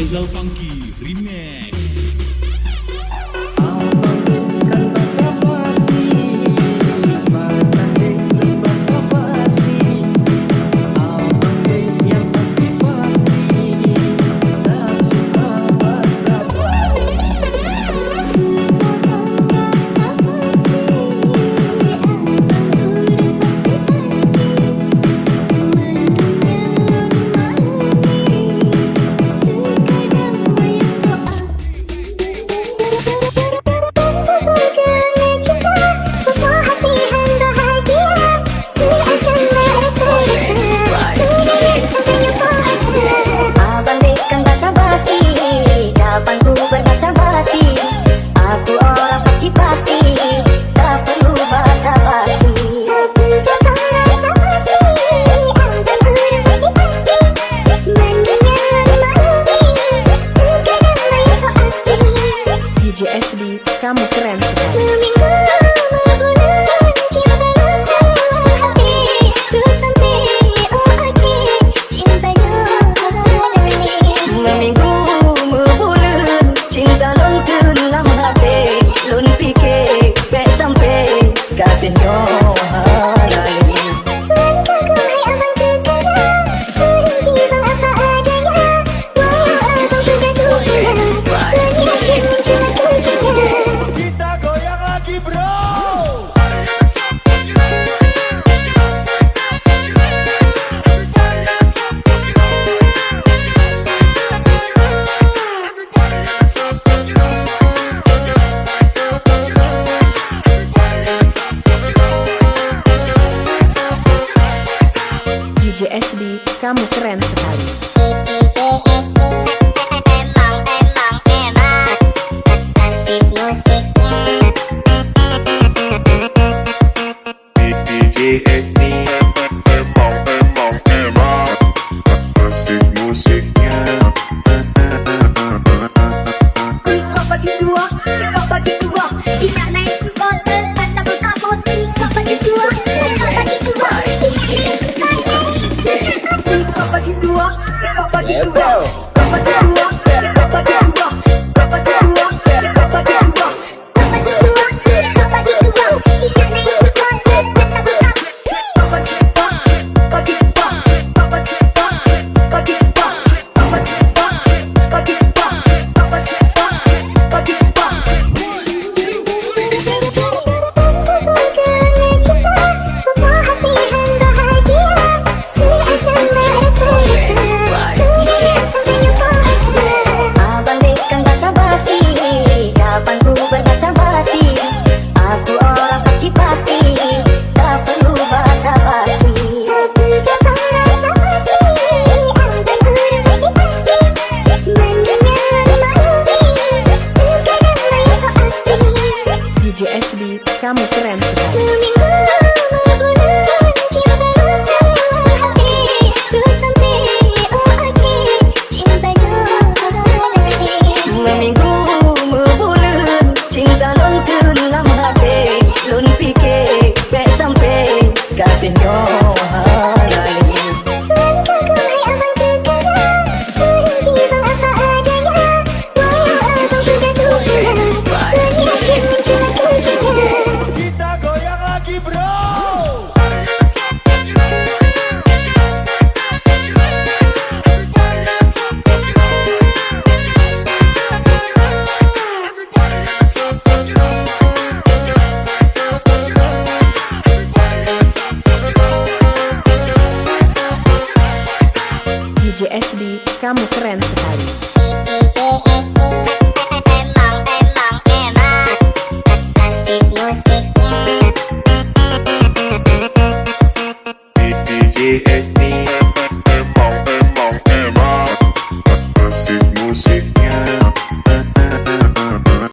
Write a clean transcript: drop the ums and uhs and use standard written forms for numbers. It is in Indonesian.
Ezal Funky Remix. Kamu keren sekali. Meminggu membulan cinta lontar dalam hati, lun fikir baik sampai kasihnya halai. Kita goyang lagi bro. DJ SB, kamu keren sekali. DJ SD emang asik musiknya. Kita bagi dua, kita bagi dua. Kita naik skuter, kita berkabut. Kita bagi dua, kita bagi dua. Kita bagi dua, kita bagi dua. Kita bagi dua, kita bagi dua. Kita bagi dua, kita bagi dua. Kita bagi dua, kita bagi dua. Kita naik skuter, kita berkabut. Kita bagi dua, bagi dua, bagi dua, bagi dua, bagi dua, bagi dua, bagi dua, bagi dua. Abandaikan basa-basi, kapan ku berbasa-basi. Aku orang pasti-pasti, tak perlu basa-basi. DJ SB, kamu keren sekali. Meminggu membulan cinta lontar dalam hati, lun fikir baik sampai kasihnya halai. Kita goyang lagi bro. DJ SB, kamu keren sekali. DJ SD